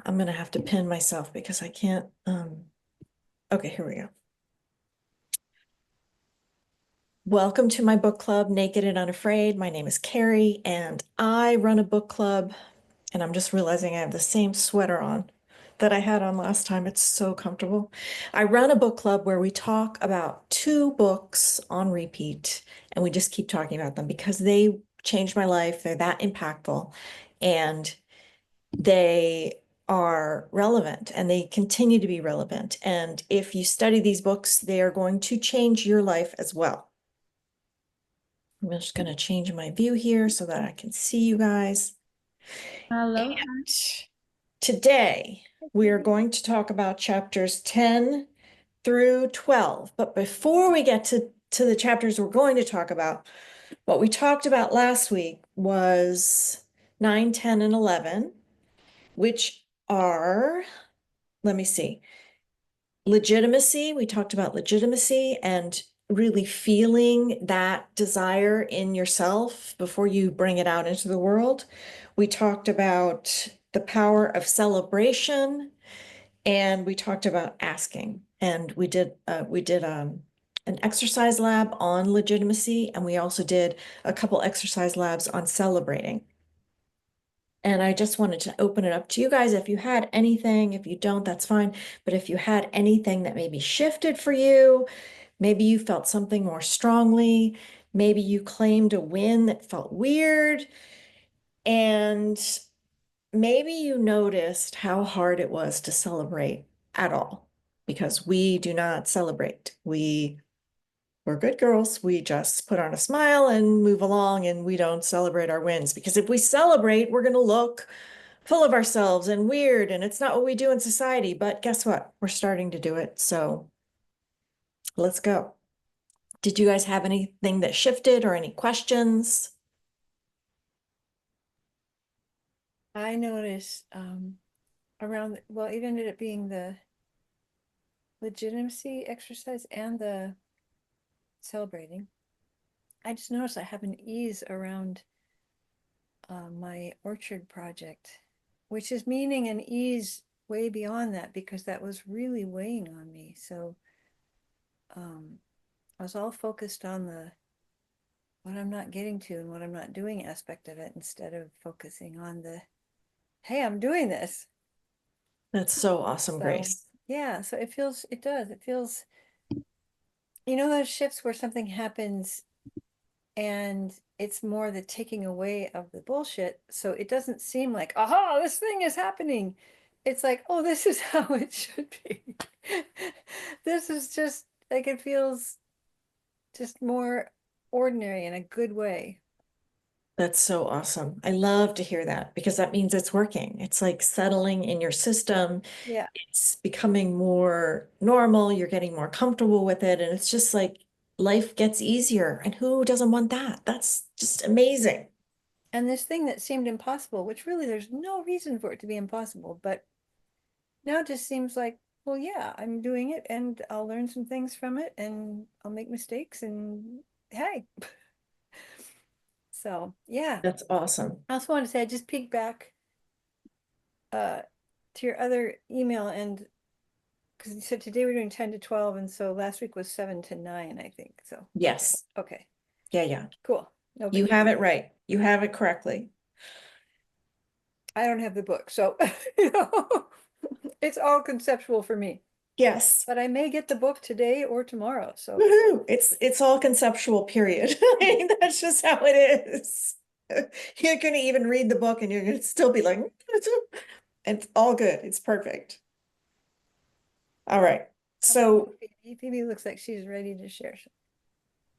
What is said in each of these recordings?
I'm going to have to pin myself because I can't. Okay, here we go. Welcome to my book club, Naked and Unafraid. My name is Carrie, and I run a book club, and I'm just realizing I have the same sweater on that I had on last time. It's so comfortable. I run a book club where we talk about 2 books on repeat, and we just keep talking about them because they changed my life. They're that impactful, and they are relevant and they continue to be relevant. And if you study these books, they are going to change your life as well. I'm just going to change my view here so that I can see you guys. Hello. And today we are going to talk about chapters 10 through 12. But before we get to the chapters we're going to talk about, what we talked about last week was 9, 10, and 11, which are, let me see, legitimacy. We talked about legitimacy and really feeling that desire in yourself before you bring it out into the world. We talked about the power of celebration, and we talked about asking. And we did an exercise lab on legitimacy, and we also did a couple exercise labs on celebrating. And I just wanted to open it up to you guys. If you had anything, if you don't, that's fine. But if you had anything that maybe shifted for you, maybe you felt something more strongly, maybe you claimed a win that felt weird, and maybe you noticed how hard it was to celebrate at all, because we do not celebrate. We're good girls. We just put on a smile and move along, and we don't celebrate our wins, because if we celebrate, we're going to look full of ourselves and weird, and it's not what we do in society. But guess what? We're starting to do it. So let's go. Did you guys have anything that shifted or any questions? I noticed around, well, it ended up being the legitimacy exercise and the celebrating. I just noticed I have an ease around my orchard project, which is meaning an ease way beyond that because that was really weighing on me. So I was all focused on the what I'm not getting to and what I'm not doing aspect of it instead of focusing on the, hey, I'm doing this. That's so awesome, So Grace. yeah, so it feels, you know, those shifts where something happens and it's more the taking away of the bullshit. So it doesn't seem like, aha, this thing is happening. It's like, oh, this is how it should be. This is just like, it feels just more ordinary in a good way. That's so awesome. I love to hear that because that means it's working. It's like settling in your system. Yeah. It's becoming more normal. You're getting more comfortable with it. And it's just like life gets easier. And who doesn't want that? That's just amazing. And this thing that seemed impossible, which really there's no reason for it to be impossible, but now it just seems like, well, yeah, I'm doing it and I'll learn some things from it and I'll make mistakes and hey. So yeah. That's awesome. I also want to say I just peeked back uh to your other email and because you said today we're doing 10 to 12 and so last week was 7 to 9, I think. So Yes. okay. Yeah, yeah. Cool. No You biggie. have it right. You have it correctly. I don't have the book, so you know, it's all conceptual for me. Yes. But I may get the book today or tomorrow. So Woohoo. It's all conceptual, period. I mean, that's just how it is. You're going to even read the book and you're going to still be like, it's all good. It's perfect. All right. how about So, Phoebe? Phoebe looks like she's ready to share.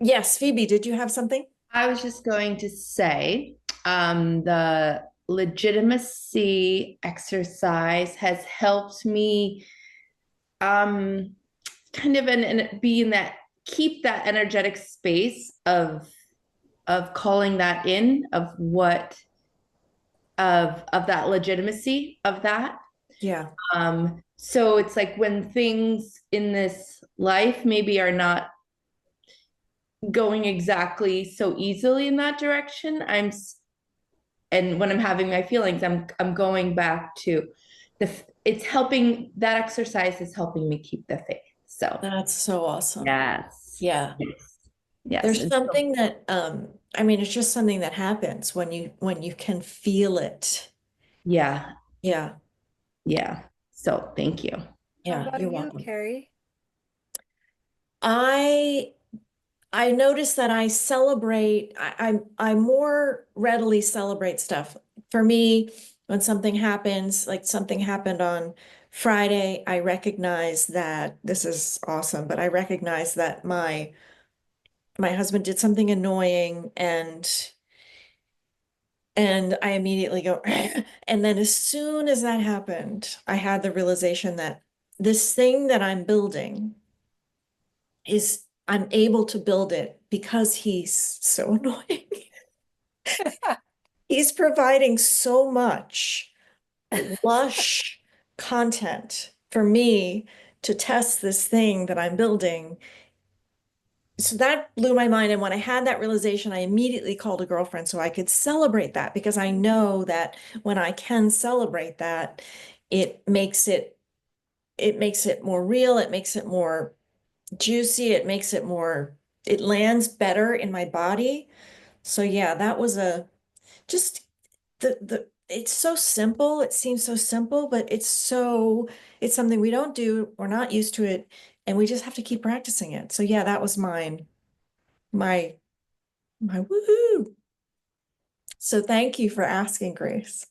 yes, Phoebe, did you have something? I was just going to say the legitimacy exercise has helped me kind of be in that, keep that energetic space of calling that in, of what of that legitimacy of that. Yeah. So it's like when things in this life maybe are not going exactly so easily in that direction, and when I'm having my feelings, I'm going back to it's helping, that exercise is helping me keep the faith. So That's so awesome. yes. Yeah. Yes. There's And something that, I mean, it's just something that happens when you can feel it. yeah. Yeah. Yeah. So thank you. How Yeah. about You're you, welcome. Carrie? I notice that I celebrate, I more readily celebrate stuff. For me, when something happens, like something happened on Friday, I recognize that this is awesome, but I recognize that my husband did something annoying and I immediately go, and then as soon as that happened, I had the realization that this thing that I'm building is I'm able to build it because he's so annoying. He's providing so much lush content for me to test this thing that I'm building. So that blew my mind. And when I had that realization, I immediately called a girlfriend so I could celebrate that because I know that when I can celebrate that, it makes it more real, it makes it more juicy, it lands better in my body. So yeah, that was just it's so simple. It seems so simple, but it's something we don't do. We're not used to it, and we just have to keep practicing it. So yeah, that was my woohoo. So thank you for asking, Grace.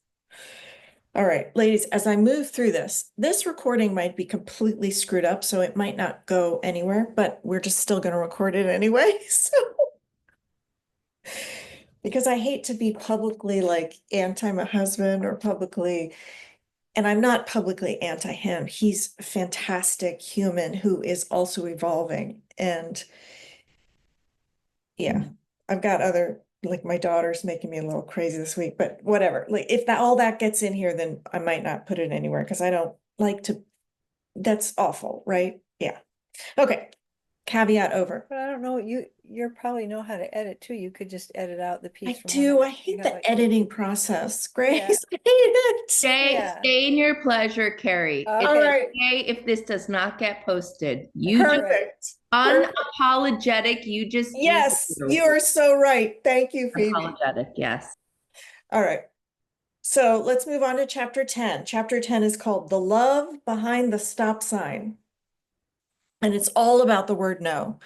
All right, ladies, as I move through this recording might be completely screwed up, so it might not go anywhere, but we're just still going to record it anyway. So because I hate to be publicly like anti my husband or publicly, and I'm not publicly anti him. He's a fantastic human who is also evolving. And yeah, I've got other, like my daughter's making me a little crazy this week, but whatever. Like if that all that gets in here, then I might not put it anywhere because I don't like to, that's awful, right? Yeah. Okay. Caveat over. But I don't know, you probably know how to edit too. You could just edit out the I piece from do. whenever I you hate have the like editing process, Yeah. Grace. I hate it. Yeah. Stay in your pleasure, Carrie. Okay. It's All right. okay if this does not get posted. You That's just right. Perfect. unapologetic. You just Yes, you. you are so right. Thank you, Phoebe. Unapologetic, yes. All right. So let's move on to chapter 10. Chapter 10 is called The Love Behind the Stop Sign. And it's all about the word no.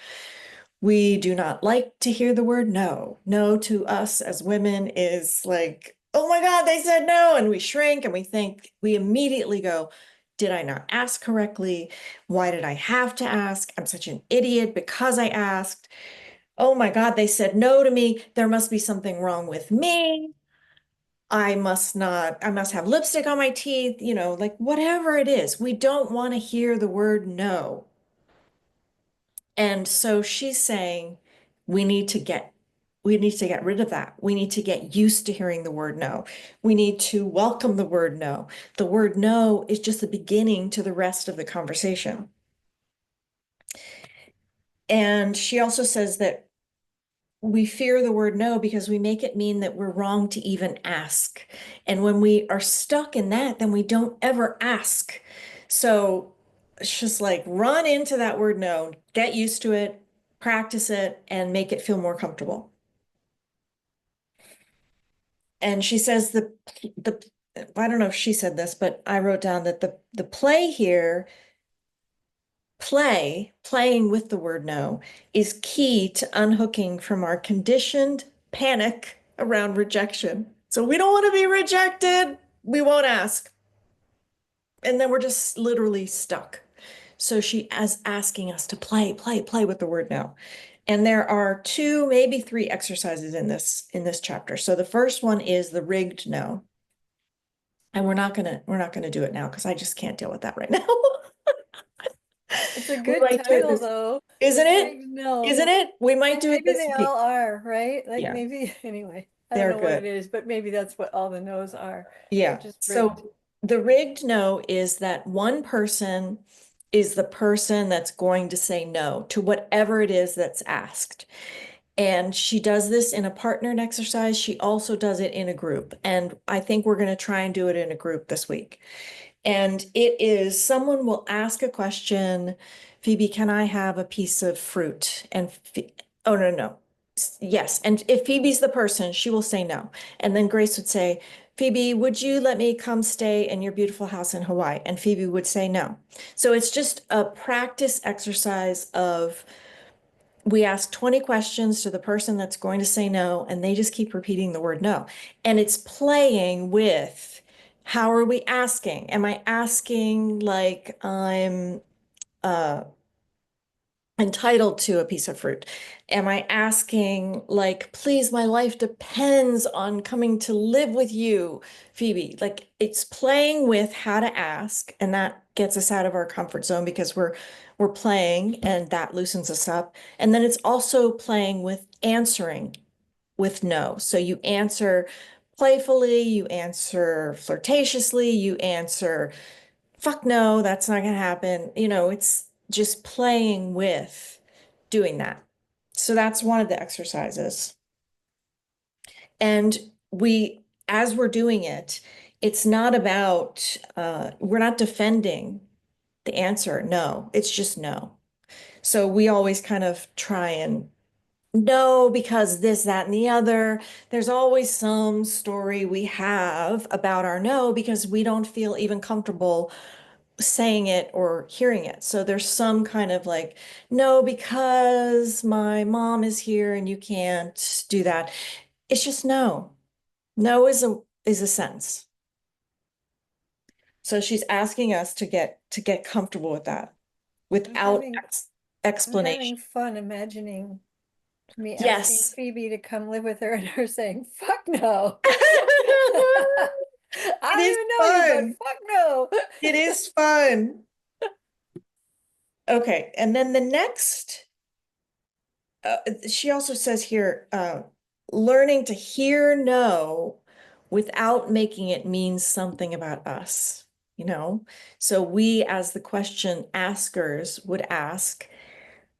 We do not like to hear the word no. No to us as women is like, oh my God, they said no. And we shrink and we immediately go, did I not ask correctly? Why did I have to ask? I'm such an idiot because I asked. Oh my God, they said no to me. There must be something wrong with me. I must have lipstick on my teeth, like whatever it is. We don't want to hear the word no. And so she's saying we need to get rid of that. We need to get used to hearing the word no. We need to welcome the word no. The word no is just the beginning to the rest of the conversation. And she also says that we fear the word no because we make it mean that we're wrong to even ask. And when we are stuck in that, then we don't ever ask. So it's just like run into that word no, get used to it, practice it, and make it feel more comfortable. And she says the I don't know if she said this, but I wrote down that the play here playing with the word no is key to unhooking from our conditioned panic around rejection. So we don't want to be rejected. We won't ask. And then we're just literally stuck. So she is asking us to play with the word no. And there are two, maybe three exercises in this chapter. So the first one is the rigged no. And we're not gonna do it now because I just can't deal with that right now. It's a We good might do it title this- though. Isn't it? No. Isn't it? We might do it Maybe this they week. all are, right? Like Yeah. maybe anyway. I They're don't know what good. it is, but maybe that's what all the no's are. Yeah. Just rigged. So the rigged no is that one person is the person that's going to say no to whatever it is that's asked. And she does this in a partnered exercise. She also does it in a group. And I think we're going to try and do it in a group this week. And it is someone will ask a question, Phoebe, can I have a piece of fruit? And oh, no, no. Yes. And if Phoebe's the person, she will say no. And then Grace would say, Phoebe, would you let me come stay in your beautiful house in Hawaii? And Phoebe would say no. So it's just a practice exercise of we ask 20 questions to the person that's going to say no, and they just keep repeating the word no. And it's playing with how are we asking? Am I asking like I'm uh, entitled to a piece of fruit? Am I asking like, please, my life depends on coming to live with you, Phoebe? Like it's playing with how to ask, and that gets us out of our comfort zone because we're playing and that loosens us up. And then it's also playing with answering with no. So you answer playfully, you answer flirtatiously, you answer fuck no, that's not gonna happen. You know, it's just playing with doing that. So that's one of the exercises. And as we're doing it, it's not about, we're not defending the answer. No, it's just no. So we always kind of try and no, because this, that, and the other. There's always some story we have about our no because we don't feel even comfortable saying it or hearing it. So there's some kind of like, no, because my mom is here and you can't do that. It's just no. No is a sentence. So she's asking us to get comfortable with that without having- I'm explanation. having fun imagining me asking Yes. Phoebe to come live with her and her saying, fuck no. I It don't is even know you, fun. but fuck no. It is fun. Okay, and then the next, she also says here, learning to hear no without making it mean something about us, you know? So we, as the question askers, would ask,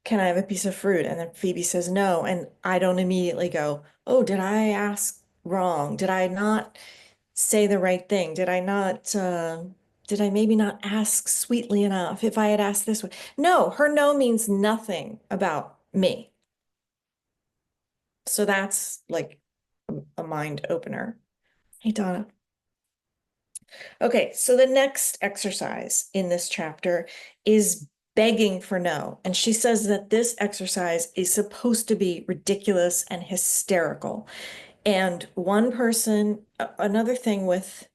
can I have a piece of fruit? And then Phoebe says no. And I don't immediately go, oh, did I ask wrong? Did I not say the right thing? Did I maybe not ask sweetly enough if I had asked this way? No, her no means nothing about me. So that's like a mind opener. Hey, Donna. Okay, so the next exercise in this chapter is begging for no. And she says that this exercise is supposed to be ridiculous and hysterical. And one person, another thing with,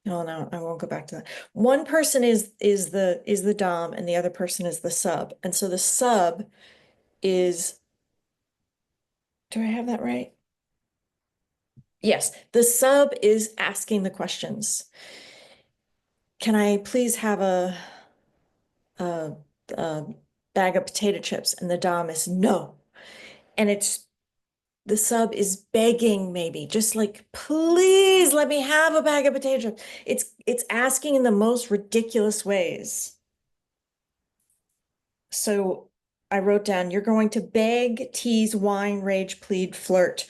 oh no, I won't go back to that. One person is the dom and the other person is the sub. And so the sub is, do I have that right? Yes, the sub is asking the questions. Can I please have a, a bag of potato chips? And the dom is no. And it's the sub is begging, maybe just like, please let me have a bag of potato chips. It's asking in the most ridiculous ways. So I wrote down, you're going to beg, tease, whine, rage, plead, flirt.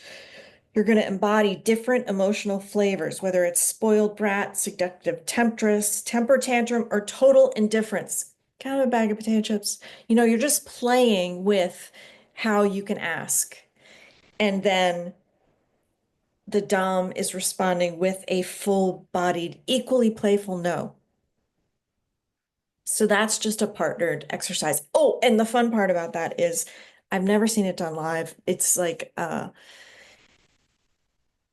You're going to embody different emotional flavors, whether it's spoiled brat, seductive temptress, temper tantrum, or total indifference. Kind of a bag of potato chips. You know, you're just playing with how you can ask. And then the dom is responding with a full-bodied, equally playful no. So that's just a partnered exercise. Oh, and the fun part about that is I've never seen it done live. It's like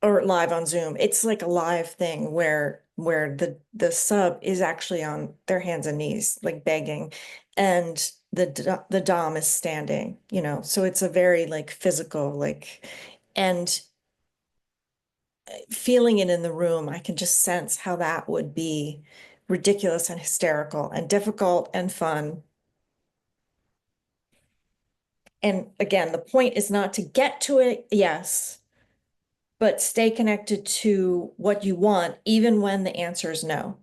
or live on Zoom. It's like a live thing where the sub is actually on their hands and knees, like begging, and the dom is standing, you know. So it's a very like physical, like, and feeling it in the room, I can just sense how that would be ridiculous and hysterical and difficult and fun. And again, the point is not to get to it, yes, but stay connected to what you want, even when the answer is no.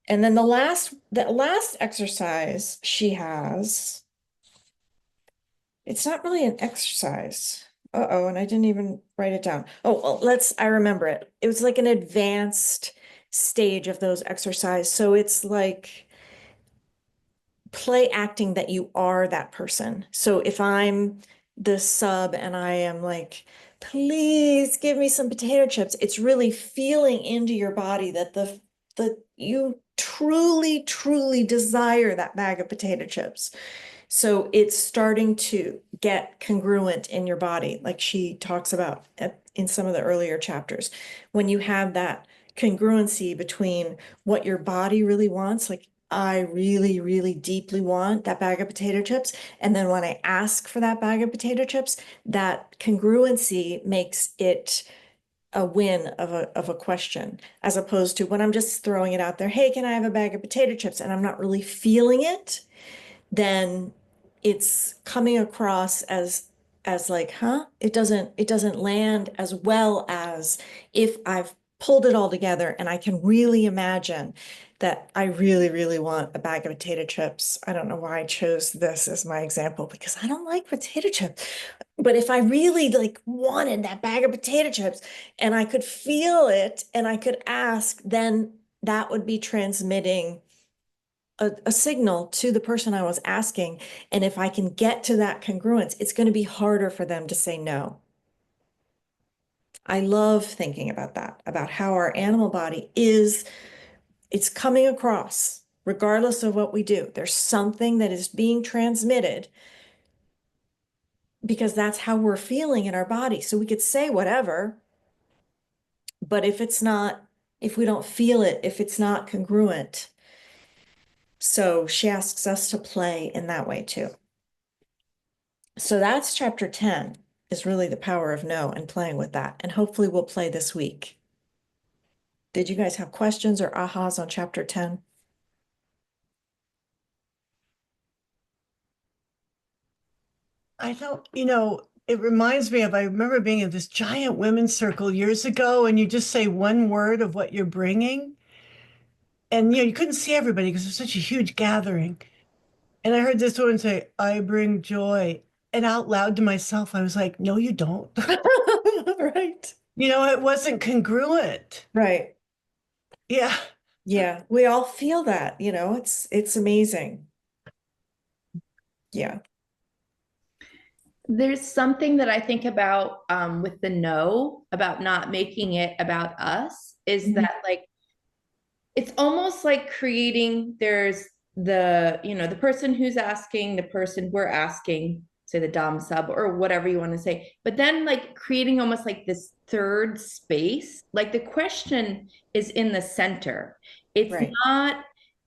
And then the last exercise she has, it's not really an exercise. Uh-oh, and I didn't even write it down. Oh, well, I remember it. It was like an advanced stage of those exercise. So it's like play acting that you are that person. So if I'm the sub and I am like, please give me some potato chips, it's really feeling into your body that the you truly, truly desire that bag of potato chips. So it's starting to get congruent in your body, like she talks about in some of the earlier chapters. When you have that congruency between what your body really wants, like I really, really deeply want that bag of potato chips. And then when I ask for that bag of potato chips, that congruency makes it a win of a question, as opposed to when I'm just throwing it out there, hey, can I have a bag of potato chips? And I'm not really feeling it, then it's coming across as like, huh? It doesn't land as well as if I've pulled it all together and I can really imagine that I really, really want a bag of potato chips. I don't know why I chose this as my example because I don't like potato chips. But if I really like wanted that bag of potato chips and I could feel it and I could ask, then that would be transmitting a signal to the person I was asking. And if I can get to that congruence, it's going to be harder for them to say no. I love thinking about that, about how our animal body it's coming across, regardless of what we do. There's something that is being transmitted because that's how we're feeling in our body. So we could say whatever, but if we don't feel it, if it's not congruent. So she asks us to play in that way too. So that's chapter 10 is really the power of no and playing with that. And hopefully we'll play this week. Did you guys have questions or ahas on chapter 10? I don't, it reminds me of, I remember being in this giant women's circle years ago, and you just say one word of what you're bringing. And, you couldn't see everybody because it was such a huge gathering. And I heard this woman say, I bring joy. And out loud to myself, I was like, no, you don't. Right. It wasn't congruent. Right. Yeah. Yeah. We all feel that, it's amazing. Yeah. There's something that I think about with the no, about not making it about us, is Mhm. that like it's almost like creating, there's the person who's asking, the person we're asking, say the dom sub or whatever you want to say, but then like creating almost like this third space, like the question is in the center. It's Right. not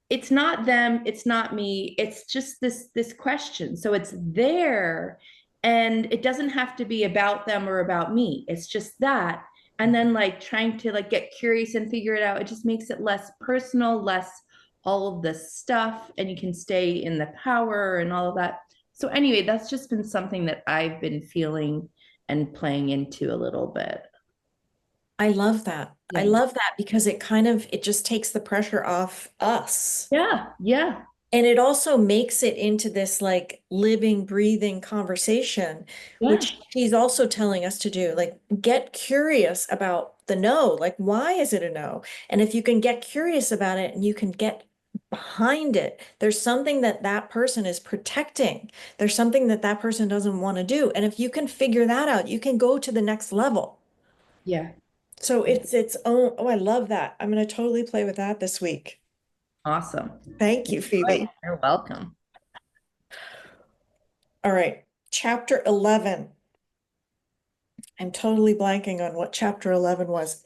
it's not them, it's not me, it's just this question. So it's there, and it doesn't have to be about them or about me, it's just that. And then like trying to like get curious and figure it out, it just makes it less personal, less all of the stuff, and you can stay in the power and all of that. So anyway, that's just been something that I've been feeling and playing into a little bit. I love that. I Yeah. love that because it just takes the pressure off us. Yeah, yeah, And it also makes it into this like living, breathing conversation, yeah, which he's also telling us to do. Like, get curious about the no. Like, why is it a no? And if you can get curious about it and you can get behind it, there's something that that person is protecting. There's something that that person doesn't want to do. And if you can figure that out, you can go to the next level. yeah. So it's its own. Oh, I love that. I'm going to totally play with that this week. Awesome. Thank you, Phoebe. You're welcome. All right, chapter 11. I'm totally blanking on what chapter 11 was.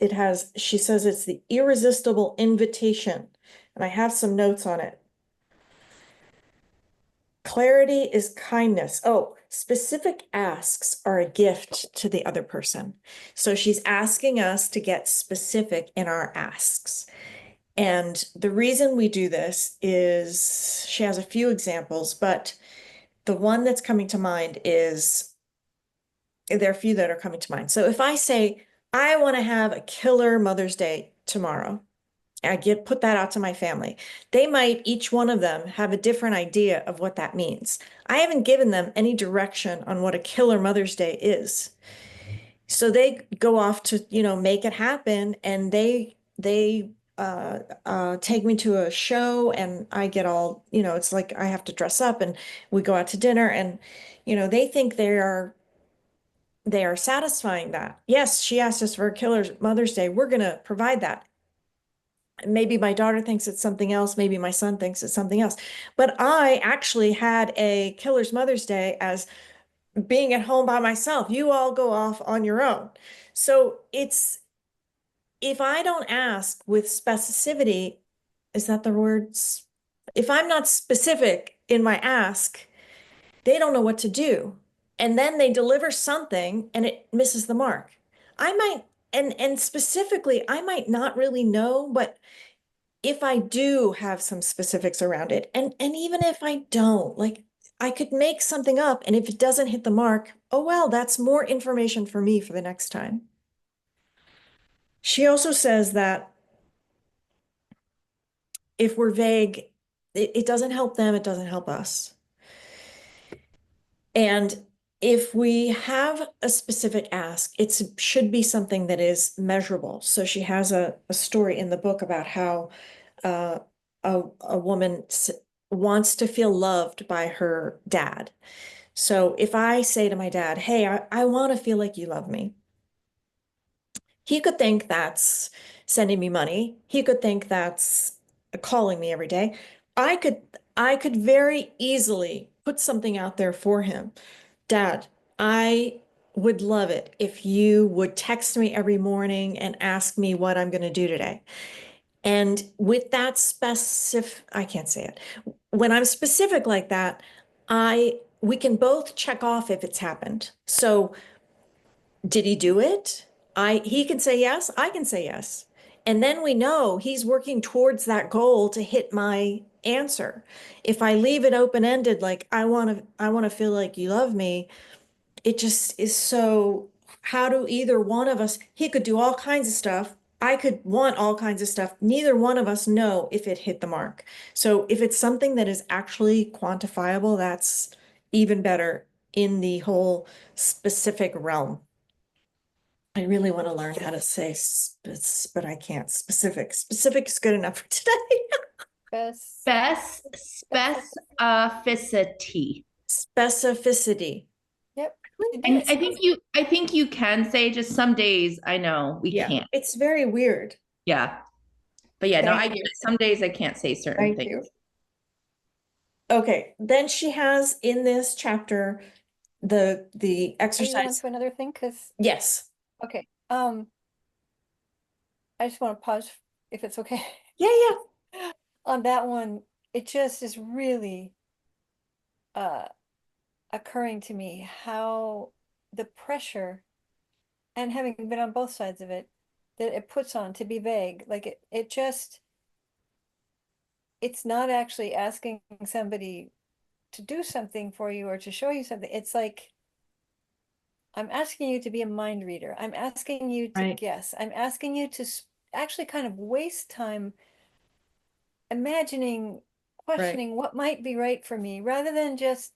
She says it's the irresistible invitation, and I have some notes on it. Clarity is kindness. Oh, specific asks are a gift to the other person. So she's asking us to get specific in our asks. And the reason we do this is she has a few examples, but the one that's coming to mind is there are a few that are coming to mind. So if I say, I want to have a killer Mother's Day tomorrow, put that out to my family. They might, each one of them, have a different idea of what that means. I haven't given them any direction on what a killer Mother's Day is. So they go off to, make it happen, and they take me to a show, and I get all, it's like I have to dress up, and we go out to dinner, and they think they are satisfying that. Yes, she asked us for a killer Mother's Day. We're going to provide that. Maybe my daughter thinks it's something else. Maybe my son thinks it's something else. But I actually had a killer's Mother's Day as being at home by myself. You all go off on your own. So if I don't ask with specificity, is that the words? If I'm not specific in my ask, they don't know what to do. And then they deliver something and it misses the mark. I might, and specifically, I might not really know, but if I do have some specifics around it, and even if I don't, like I could make something up, and if it doesn't hit the mark, oh well, that's more information for me for the next time. She also says that if we're vague, it doesn't help them, it doesn't help us. And if we have a specific ask, it should be something that is measurable. So she has a story in the book about how a woman wants to feel loved by her dad. So if I say to my dad, hey, I want to feel like you love me, he could think that's sending me money. He could think that's calling me every day. I could very easily put something out there for him. Dad, I would love it if you would text me every morning and ask me what I'm going to do today. And with that I can't say it. When I'm specific like that, we can both check off if it's happened. So did he do it? He can say yes, I can say yes. And then we know he's working towards that goal to hit my answer. If I leave it open-ended, like I want to feel like you love me, it just is so, how do either one of us, he could do all kinds of stuff. I could want all kinds of stuff. Neither one of us know if it hit the mark. So if it's something that is actually quantifiable, that's even better in the whole specific realm. I really want to learn how to say, but I can't. Specific. Specific is good enough for today. Specificity. Specificity. Yep. And I think you can say, just some days I know we Yeah, can't. it's very weird. Yeah. But yeah, no, Thank I get it. Some days I can't say certain Thank things. you. Okay, then she has in this chapter the Are you going exercise. to another thing? Because, Yes. okay, I just want to pause if it's okay. Yeah, yeah. On that one, it just is really occurring to me how the pressure, and having been on both sides of it, that it puts on to be vague. Like it's not actually asking somebody to do something for you or to show you something. It's like, I'm asking you to be a mind reader. I'm asking you to Right. guess. I'm asking you to actually kind of waste time imagining, questioning what might be right for me, rather than just,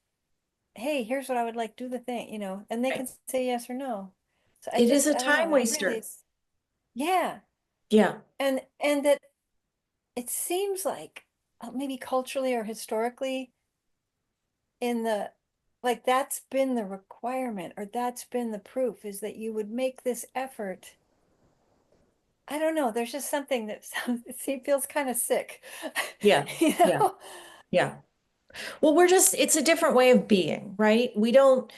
hey, here's what I would like, do the thing, and they Right. can say yes or no. So It is a I don't time know, waster. yeah. Yeah. And that it seems like maybe culturally or historically in the, like, that's been the requirement, or that's been the proof, is that you would make this effort. I don't know. There's just something that sounds, it feels kind of sick. Yeah. Yeah. Yeah. Well, it's a different way of being, right? We don't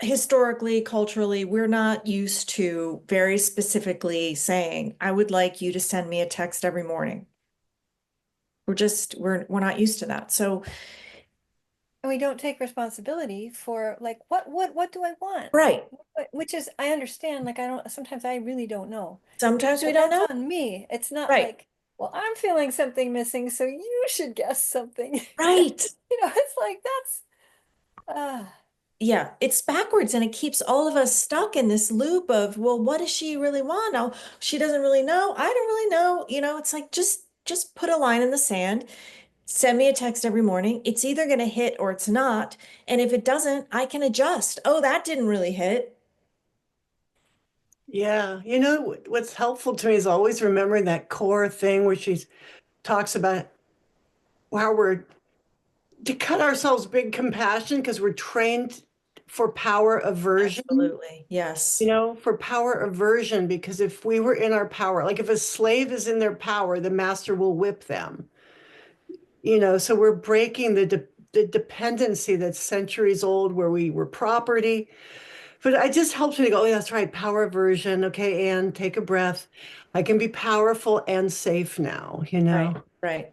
historically, culturally, we're not used to very specifically saying, I would like you to send me a text every morning. We're not used to that. So, And we don't take responsibility for, like, what do I want? right. Which is, I understand, like, sometimes I really don't know. Sometimes we But don't that's know. on me. It's not Right. like, well, I'm feeling something missing, so you should guess something. Right. It's like, that's, yeah, it's backwards and it keeps all of us stuck in this loop of, well, what does she really want? Oh, she doesn't really know. I don't really know. It's like just put a line in the sand, send me a text every morning. It's either going to hit or it's not. And if it doesn't, I can adjust. Oh, that didn't really hit. Yeah. What's helpful to me is always remembering that core thing where she talks about how we're to cut ourselves big compassion because we're trained for power aversion. Absolutely. Yes. For power aversion, because if we were in our power, like if a slave is in their power, the master will whip them. So we're breaking the dependency that's centuries old where we were property. But it just helps me to go, oh, that's right, power aversion. Okay, and take a breath. I can be powerful and safe now, Right. Right.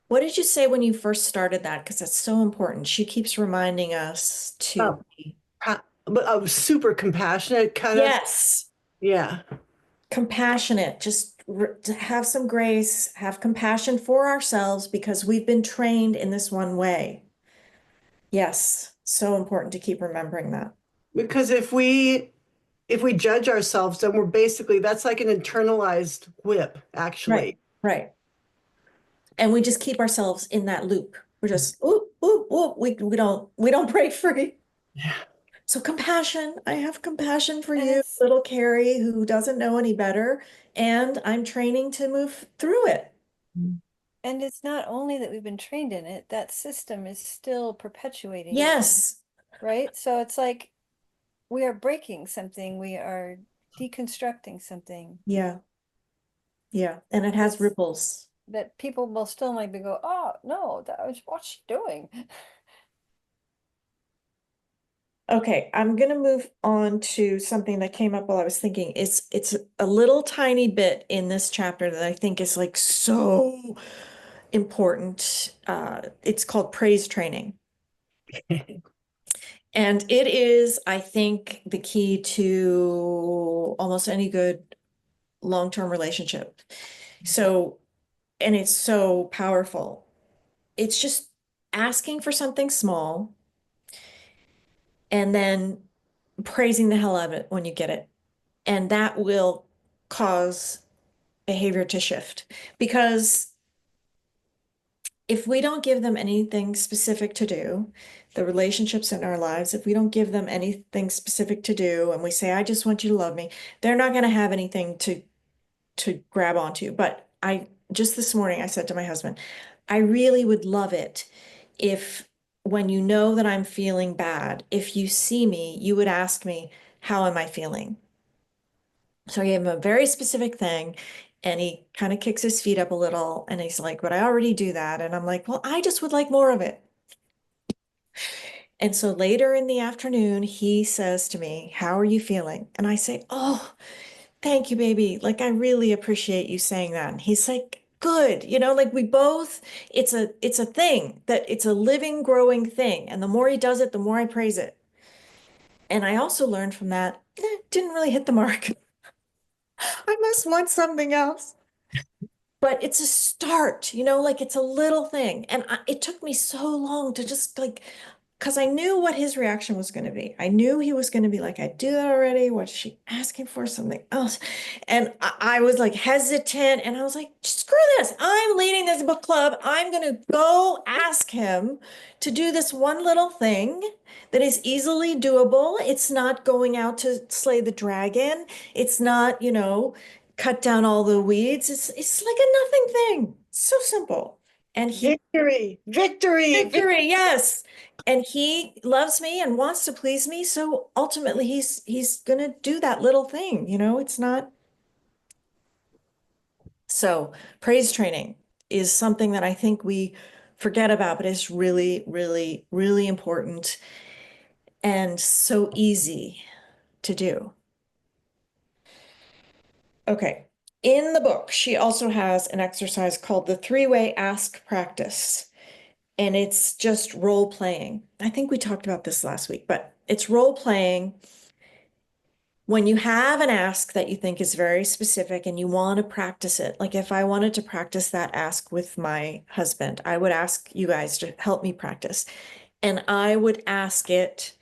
What did you say when you first started that? Because that's so important. She keeps reminding us to Oh, but I was super compassionate, kind of. yes, Yeah. compassionate. Just to have some grace, have compassion for ourselves because we've been trained in this one way. Yes, so important to keep remembering that. Because if we judge ourselves, then we're basically that's like an internalized whip, Right, actually. right. And we just keep ourselves in that loop. We're just, ooh, ooh, ooh, we don't break free. Yeah. So compassion, I have compassion for And you, it's little Carrie, who doesn't know any better, and I'm training to move through it. and it's not only that we've been trained in it, that system is still perpetuating it, Yes. right? So it's like we are breaking something, we are deconstructing something Yeah. Yeah. And it has that's ripples. that people will still maybe go, oh no, that was what's she doing? Okay, I'm gonna move on to something that came up while I was thinking. It's a little tiny bit in this chapter that I think is like so important. It's called praise training. And it is, I think, the key to almost any good long-term relationship. So, and it's so powerful. It's just asking for something small and then praising the hell out of it when you get it. And that will cause behavior to shift. Because if we don't give them anything specific to do, the relationships in our lives, if we don't give them anything specific to do and we say, I just want you to love me, they're not going to have anything to grab onto. But I just this morning I said to my husband, I really would love it if when you know that I'm feeling bad, if you see me, you would ask me, how am I feeling? So I gave him a very specific thing and he kind of kicks his feet up a little and he's like, but I already do that. And I'm like, well, I just would like more of it. And so later in the afternoon, he says to me, how are you feeling? And I say, oh, thank you, baby. Like, I really appreciate you saying that. And he's like, good. Like we both, it's a thing that it's a living, growing thing. And the more he does it, the more I praise it. And I also learned from that, didn't really hit the mark. I must want something else. But it's a start, like it's a little thing. And it took me so long to just like, because I knew what his reaction was going to be. I knew he was going to be like, I do that already. What's she asking for? Something else. And I was like hesitant. And I was like, screw this. I'm leading this book club. I'm going to go ask him to do this one little thing that is easily doable. It's not going out to slay the dragon. It's not, cut down all the weeds. It's like a nothing thing. So simple. And he Victory, victory, victory, yes. And he loves me and wants to please me. So ultimately he's gonna do that little thing, it's not. So praise training is something that I think we forget about, but it's really, really, really important and so easy to do. Okay. In the book, she also has an exercise called the three-way ask practice. And it's just role playing. I think we talked about this last week, but it's role playing when you have an ask that you think is very specific and you want to practice it. Like if I wanted to practice that ask with my husband, I would ask you guys to help me practice. And I would ask it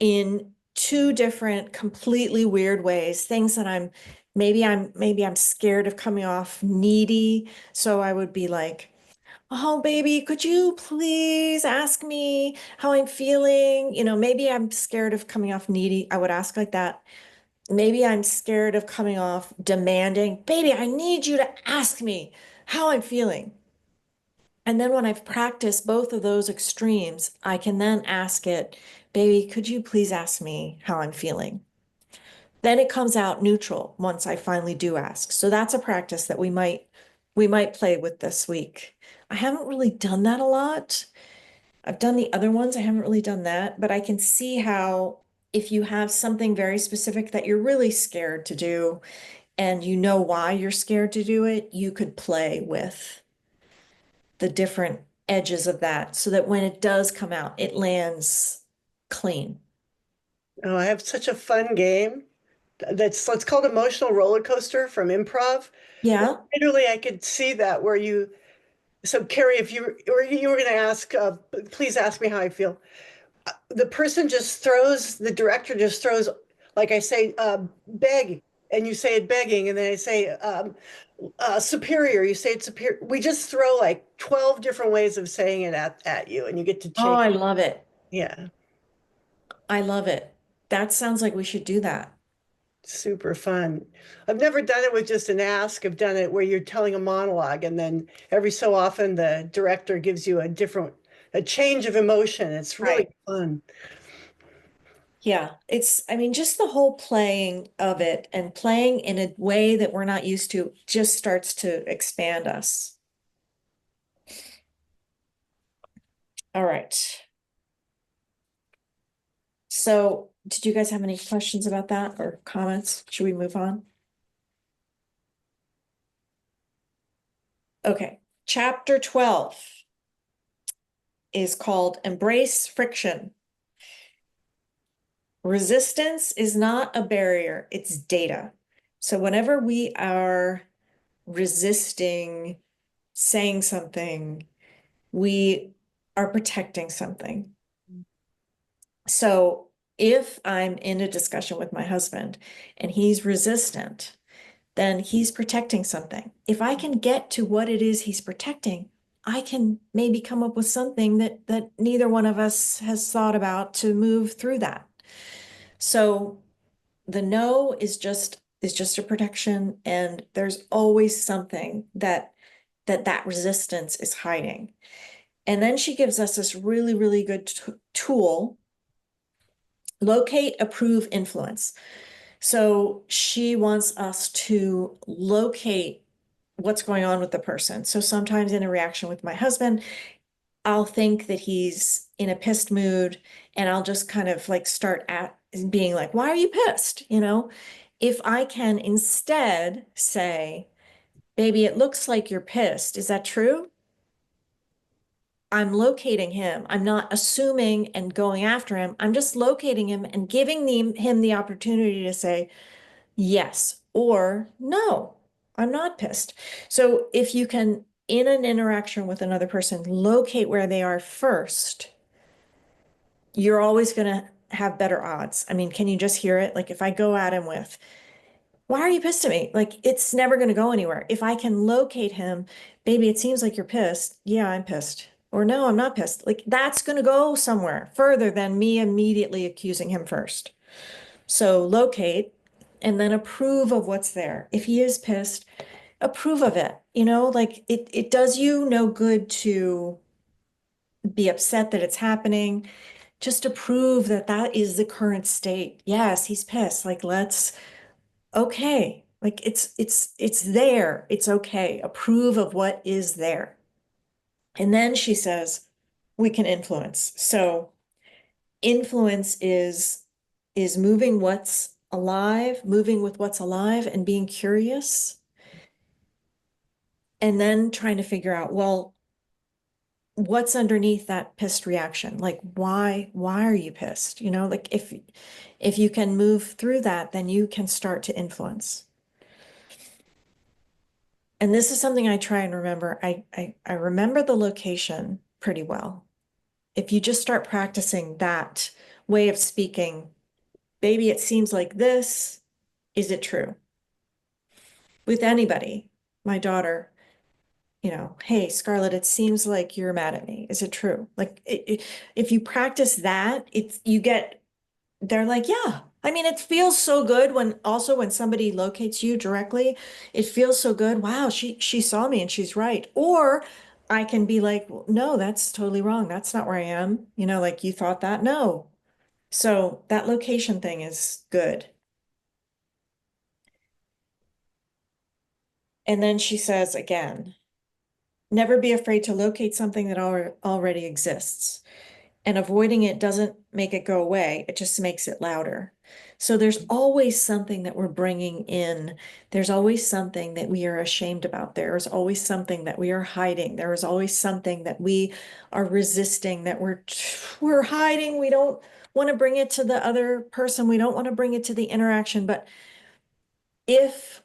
in two different completely weird ways, things that maybe I'm scared of coming off needy. So I would be like, oh, baby, could you please ask me how I'm feeling? Maybe I'm scared of coming off needy. I would ask like that. Maybe I'm scared of coming off demanding. Baby, I need you to ask me how I'm feeling. And then when I've practiced both of those extremes, I can then ask it, baby, could you please ask me how I'm feeling? Then it comes out neutral once I finally do ask. So that's a practice that we might play with this week. I haven't really done that a lot. I've done the other ones. I haven't really done that, but I can see how if you have something very specific that you're really scared to do and you know why you're scared to do it, you could play with the different edges of that so that when it does come out, it lands clean. Oh, I have such a fun game. It's called Emotional Roller Coaster from Improv. Yeah. Literally, I could see that where so Carrie, if you were going to ask, please ask me how I feel. The the director just throws, like I say, beg, and you say it begging, and then I say, superior, you say it superior. We just throw like 12 different ways of saying it at you, and you get to Oh, change. I love it. Yeah, I love it. That sounds like we should do that. super fun. I've never done it with just an ask. I've done it where you're telling a monologue, and then every so often the director gives you a change of emotion. It's really Right. fun. Yeah, I mean, just the whole playing of it and playing in a way that we're not used to just starts to expand us. All right. So, did you guys have any questions about that or comments? Should we move on? Okay, chapter 12 is called Embrace Friction. Resistance is not a barrier, it's data. So whenever we are resisting saying something, we are protecting something. So if I'm in a discussion with my husband and he's resistant, then he's protecting something. If I can get to what it is he's protecting, I can maybe come up with something that neither one of us has thought about to move through that. So the no is just a protection, and there's always something that resistance is hiding. And then she gives us this really, really good tool, locate, approve, influence. So she wants us to locate what's going on with the person. So sometimes in a reaction with my husband, I'll think that he's in a pissed mood, and I'll just kind of like start at being like, why are you pissed? If I can instead say, baby, it looks like you're pissed. Is that true? I'm locating him. I'm not assuming and going after him. I'm just locating him and giving him the opportunity to say yes or no, I'm not pissed. So if you can, in an interaction with another person, locate where they are first, you're always going to have better odds. I mean, can you just hear it? Like if I go at him with, why are you pissed at me? Like it's never going to go anywhere. If I can locate him, baby, it seems like you're pissed. Yeah, I'm pissed. Or no, I'm not pissed. Like that's going to go somewhere further than me immediately accusing him first. So locate and then approve of what's there. If he is pissed, approve of it. Like it does you no good to be upset that it's happening. Just approve that that is the current state. Yes, he's pissed. Like okay. Like it's there. It's okay. Approve of what is there. And then she says, we can influence. So influence is moving what's alive, moving with what's alive and being curious. And then trying to figure out, well, what's underneath that pissed reaction? Like why are you pissed? Like if you can move through that, then you can start to influence. And this is something I try and remember. I remember the location pretty well. if you just start practicing that way of speaking, baby, it seems like this. Is it true? With anybody, my daughter, hey, Scarlett, it seems like you're mad at me. Is it true? Like, if you practice that, they're like, yeah. I mean, it feels so good when somebody locates you directly, it feels so good. Wow, she saw me and she's right. Or I can be like, well, no, that's totally wrong. That's not where I am. Like you thought that. No. So that location thing is good. And then she says again, never be afraid to locate something that already exists. And avoiding it doesn't make it go away, it just makes it louder. So there's always something that we're bringing in. There's always something that we are ashamed about. There is always something that we are hiding. There is always something that we are resisting, that we're hiding. We don't want to bring it to the other person. We don't want to bring it to the interaction. But if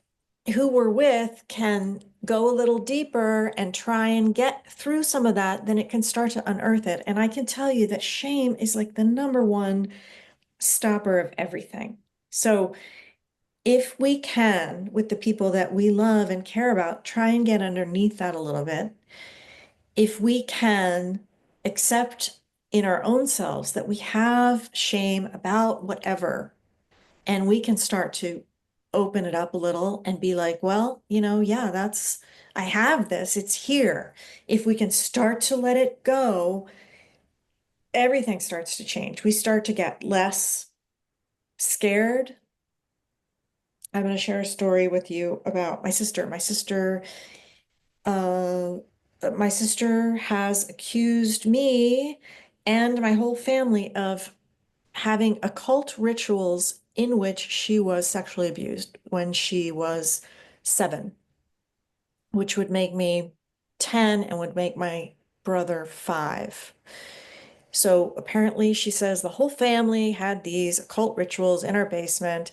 who we're with can go a little deeper and try and get through some of that, then it can start to unearth it. And I can tell you that shame is like the number one stopper of everything. So if we can, with the people that we love and care about, try and get underneath that a little bit, if we can accept in our own selves that we have shame about whatever, and we can start to open it up a little and be like, well, yeah, I have this, it's here. If we can start to let it go, everything starts to change. We start to get less scared. I'm going to share a story with you about my sister. Uh, my sister has accused me and my whole family of having occult rituals in which she was sexually abused when she was 7, which would make me 10 and would make my brother 5. So apparently, she says the whole family had these occult rituals in our basement.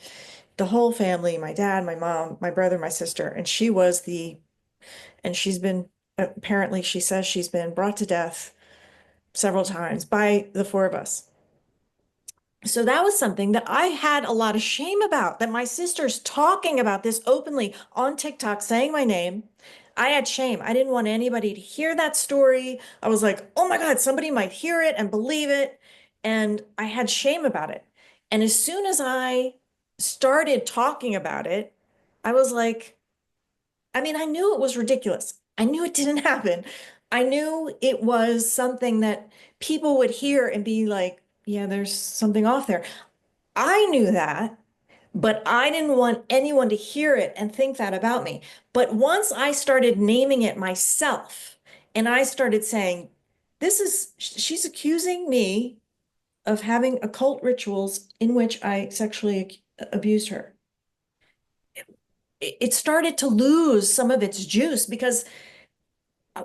The whole family, my dad, my mom, my brother, my sister, and she's been, apparently, she says she's been brought to death several times by the 4 of us. So that was something that I had a lot of shame about, that my sister's talking about this openly on TikTok, saying my name. I had shame. I didn't want anybody to hear that story. I was like, oh my God, somebody might hear it and believe it. And I had shame about it. And as soon as I started talking about it, I was like, I mean, I knew it was ridiculous. I knew it didn't happen. I knew it was something that people would hear and be like, yeah, there's something off there. I knew that, but I didn't want anyone to hear it and think that about me. But once I started naming it myself and I started saying, she's accusing me of having occult rituals in which I sexually abused her. It started to lose some of its juice, because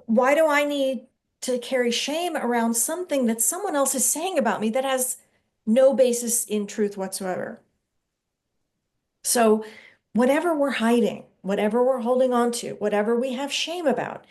why do I need to carry shame around something that someone else is saying about me that has no basis in truth whatsoever? So whatever we're hiding, whatever we're holding on to, whatever we have shame about,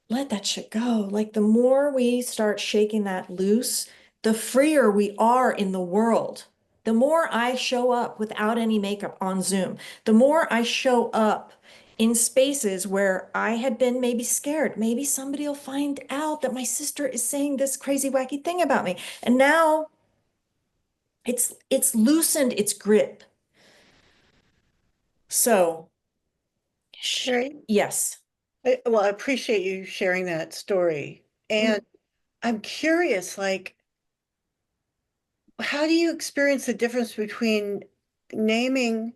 let that shit go. Like, the more we start shaking that loose, the freer we are in the world. The more I show up without any makeup on Zoom, the more I show up in spaces where I had been maybe scared. Maybe somebody will find out that my sister is saying this crazy, wacky thing about me. And now it's loosened its grip. So, Sherry, yes. I appreciate you sharing that story. And I'm curious, like, how do you experience the difference between naming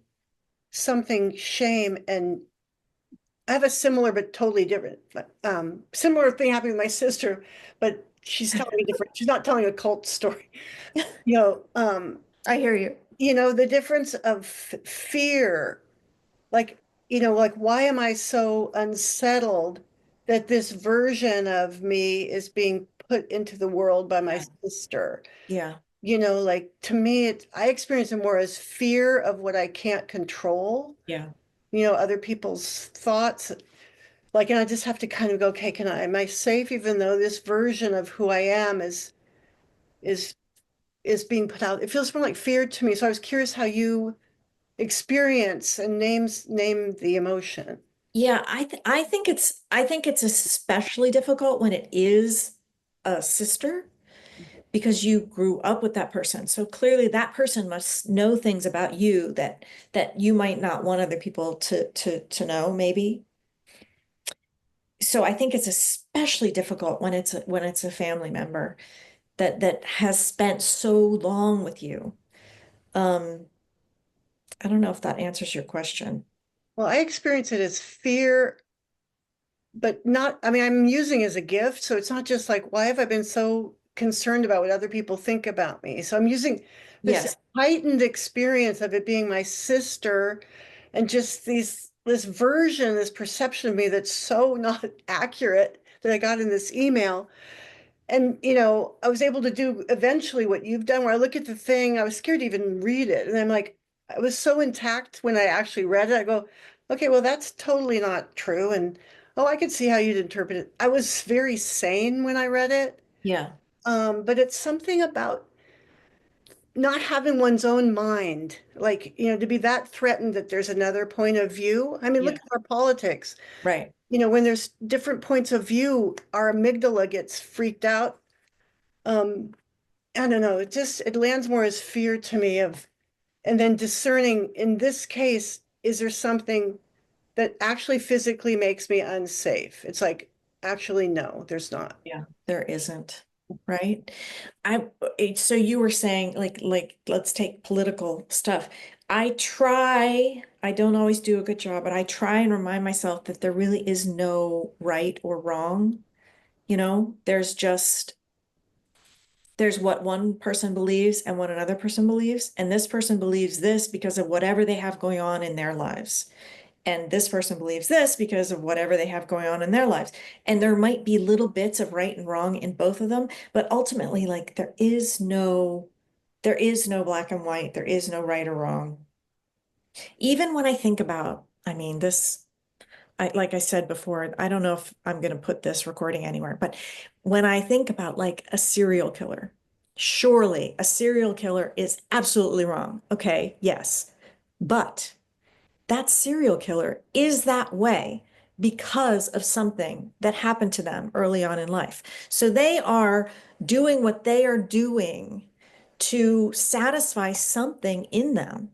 something shame and I have a similar but totally different, similar thing happening with my sister, but she's telling me different. She's not telling a cult story. You know, I hear you. the difference of fear, like, like, why am I so unsettled that this version of me is being put into the world by my sister? Yeah. Like, to me, I experience it more as fear of what I can't control, Yeah. other people's thoughts. Like, and I just have to kind of go, okay, am I safe even though this version of who I am is is being put out? It feels more like fear to me. So I was curious how you experience and name the emotion. Yeah, I think it's especially difficult when it is a sister because you grew up with that person. So clearly that person must know things about you that you might not want other people to know, maybe. So I think it's especially difficult when it's a family member that has spent so long with you. Um, I don't know if that answers your question. Well, I experience it as fear, but not, I mean, I'm using it as a gift. So it's not just like, why have I been so concerned about what other people think about me? So I'm using this Yes. heightened experience of it being my sister and just this version, this perception of me that's so not accurate that I got in this email. And, I was able to do eventually what you've done, where I look at the thing, I was scared to even read it. And I'm like, I was so intact when I actually read it. I go, okay, well, that's totally not true. And oh, I could see how you'd interpret it. I was very sane when I read it. Yeah. But it's something about not having one's own mind, like, to be that threatened that there's another point of view. I mean, Yeah. look at our politics. Right. When there's different points of view, our amygdala gets freaked out. Um, I don't know, it lands more as fear to me and then discerning in this case, is there something that actually physically makes me unsafe? It's like, actually, no, there's not. Yeah, there isn't, right? So you were saying like let's take political stuff. I don't always do a good job, but I try and remind myself that there really is no right or wrong. There's what one person believes and what another person believes, and this person believes this because of whatever they have going on in their lives. And this person believes this because of whatever they have going on in their lives. And there might be little bits of right and wrong in both of them, but ultimately, like there is no black and white. There is no right or wrong. Even when I think about, I mean, like I said before, I don't know if I'm going to put this recording anywhere, but when I think about like a serial killer, surely a serial killer is absolutely wrong. Okay, yes. But that serial killer is that way because of something that happened to them early on in life. So they are doing what they are doing to satisfy something in them.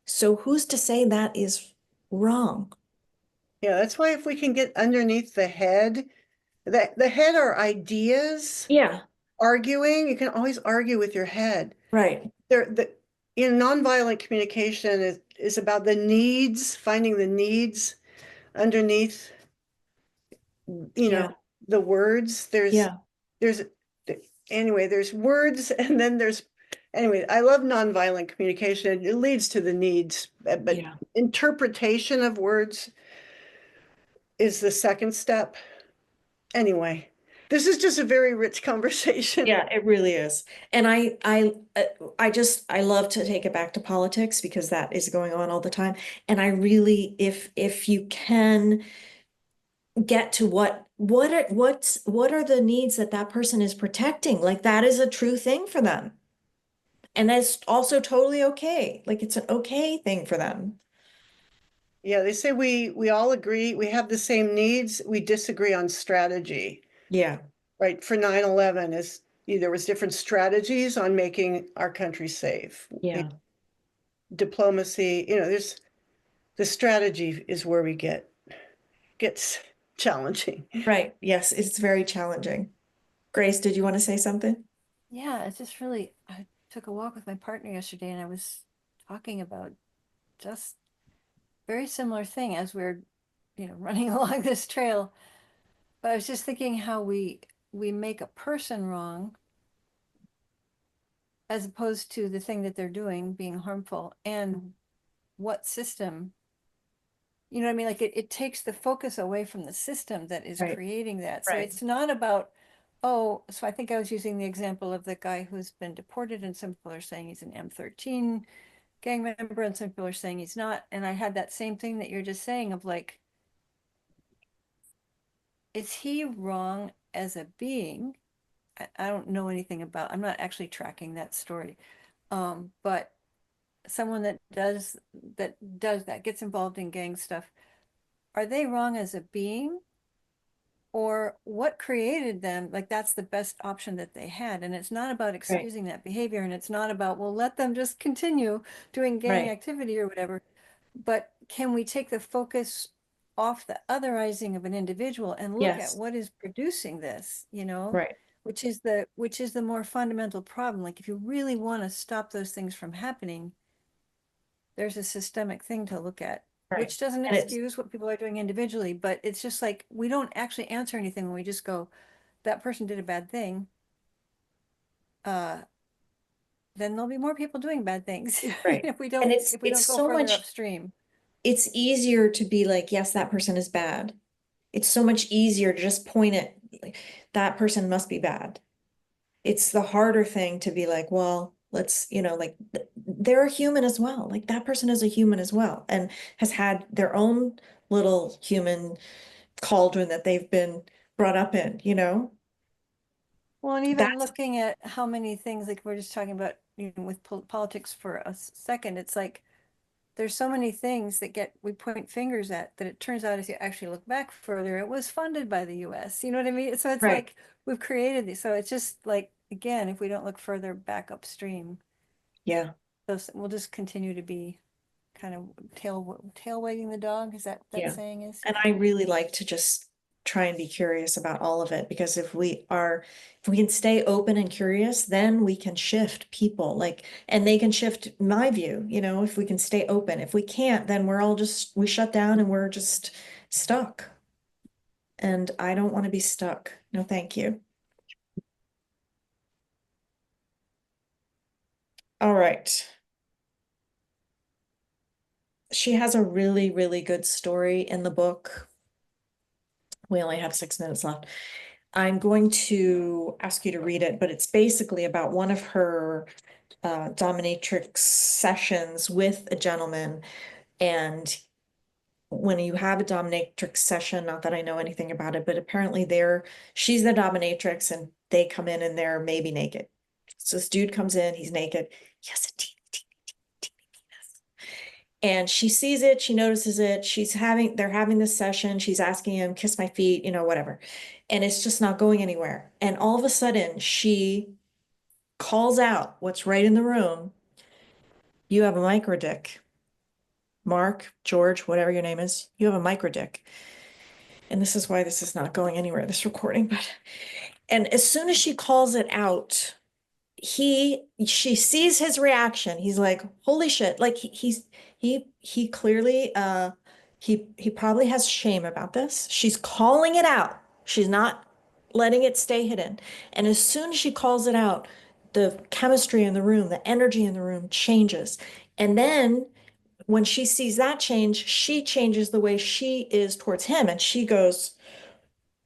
So who's to say that is wrong? Yeah, that's why if we can get underneath the head, the head are ideas Yeah, arguing. You can always argue with your head. right. The nonviolent communication is about the needs, finding the needs underneath, you know, Yeah, the words. yeah, There's anyway, there's words and then anyway, I love nonviolent communication. It leads to the needs, but yeah. interpretation of words is the second step. Anyway, this is just a very rich conversation. Yeah, it really is. And I love to take it back to politics because that is going on all the time. And I really, if you can get to what are the needs that that person is protecting, like that is a true thing for them. And that's also totally okay. Like it's an okay thing for them. Yeah, they say we all agree, we have the same needs, we disagree on strategy. Yeah, Right, for 9/11 there was different strategies on making our country safe. yeah, Diplomacy, there's the strategy is where we gets challenging. right. Yes, it's very challenging. Grace, did you want to say something? Yeah, it's just really, I took a walk with my partner yesterday and I was talking about just very similar thing as we're, running along this trail. But I was just thinking how we make a person wrong as opposed to the thing that they're doing being harmful, and what system, you know what I mean? Like it takes the focus away from the system that is Right, creating that. So right. it's not about, oh, so I think I was using the example of the guy who's been deported, and some people are saying he's an M13 gang member, and some people are saying he's not. And I had that same thing that you're just saying of like, is he wrong as a being? I don't know anything about, I'm not actually tracking that story. But someone that gets involved in gang stuff, are they wrong as a being? Or what created them? Like that's the best option that they had. And it's not about excusing that behavior. And it's not about, well, let them just continue doing gang Right. activity or whatever. But can we take the focus off the otherizing of an individual and look at Yes. what is producing this, Right. which is the more fundamental problem. Like if you really want to stop those things from happening, there's a systemic thing to look at, Right. which doesn't And it's excuse what people are doing individually, but it's just like we don't actually answer anything when we just go, that person did a bad thing. Then there'll be more people doing bad things right. if we And don't it's go so further much, upstream. it's easier to be like, yes, that person is bad. It's so much easier to just point it like that person must be bad. It's the harder thing to be like, well, let's, like they're a human as well. Like that person is a human as well and has had their own little human cauldron that they've been brought up in, Well, and even That's looking at how many things, like we're just talking about, with politics for a second, it's like there's so many things that we point fingers at that it turns out if you actually look back further, it was funded by the US. You know what I mean? So it's right. like we've created these. So it's just like, again, if we don't look further back upstream, Yeah. those we'll just continue to be kind of tail wagging the dog. Is that Yeah. saying is? And Yeah. I really like to just try and be curious about all of it because if we can stay open and curious, then we can shift people and they can shift my view, if we can stay open. If we can't, then we shut down and we're just stuck. And I don't want to be stuck. No, thank you. All right. She has a really, really good story in the book. We only have 6 minutes left. I'm going to ask you to read it, but it's basically about one of her dominatrix sessions with a gentleman. And when you have a dominatrix session, not that I know anything about it, but apparently she's the dominatrix and they come in and they're maybe naked. So this dude comes in, he's naked. He has a teeny, teeny penis. And she sees it, she notices it. They're having this session. She's asking him, kiss my feet, whatever. And it's just not going anywhere. And all of a sudden she calls out what's right in the room. You have a micro dick. Mark, George, whatever your name is, you have a micro dick. And this is why this is not going anywhere, this recording. And as soon as she calls it out, she sees his reaction. He's like, holy shit. Like he clearly, he probably has shame about this. She's calling it out. She's not letting it stay hidden. And as soon as she calls it out, the chemistry in the room, the energy in the room changes. And then when she sees that change, she changes the way she is towards him. And she goes,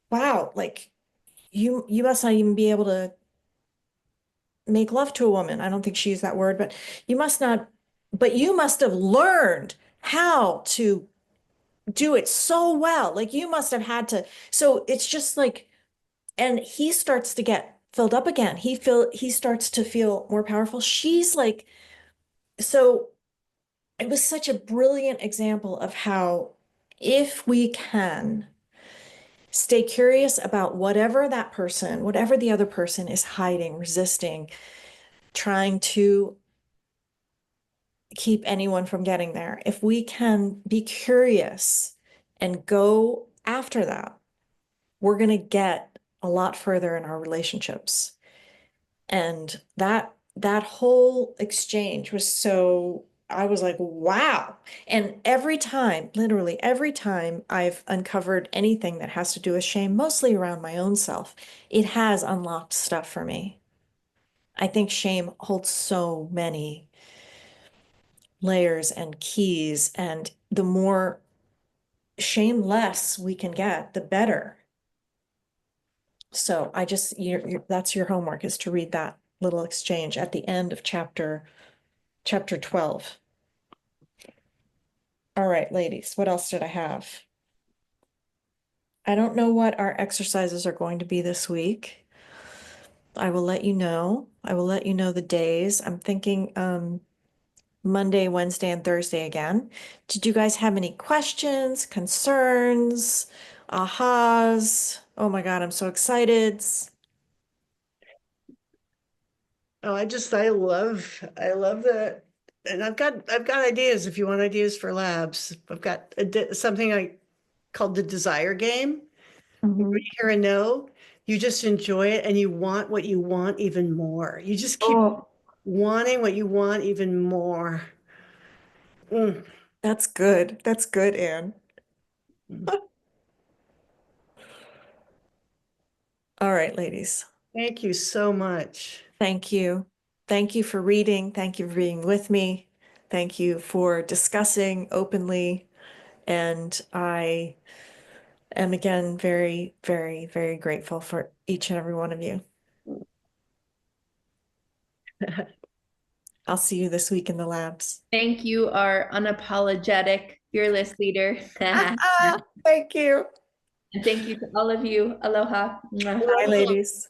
wow, like you must not even be able to make love to a woman. I don't think she used that word, but you must not, but you must have learned how to do it so well. Like you must have had to. So it's just like, and he starts to get filled up again. He starts to feel more powerful. She's like, so it was such a brilliant example of how if we can stay curious about whatever the other person is hiding, resisting, trying to keep anyone from getting there. If we can be curious and go after that, we're going to get a lot further in our relationships. And that whole exchange was so, I was like, wow. And every time, literally every time I've uncovered anything that has to do with shame, mostly around my own self, it has unlocked stuff for me. I think shame holds so many layers and keys, and the more shameless we can get, the better. So I just, that's your homework, is to read that little exchange at the end of chapter 12. All right, ladies, what else did I have? I don't know what our exercises are going to be this week. I will let you know. I will let you know the days. I'm thinking Monday, Wednesday, and Thursday again. Did you guys have any questions, concerns, ahas? Oh my God, I'm so excited. Oh, I love that. And I've got ideas if you want ideas for labs. I've got something I called the desire game. Where Mhm. you hear a no, you just enjoy it and you want what you want even more. You just keep Oh, wanting what you want even more. Mm. that's good. That's good, Anne. All right, ladies. Thank you so much. Thank you. Thank you for reading. Thank you for being with me. Thank you for discussing openly. And I am again very, very, very grateful for each and every one of you. I'll see you this week in the labs. Thank you, our unapologetic fearless leader. Thank you. And thank you to all of you. Aloha. Mwah. Bye, ladies.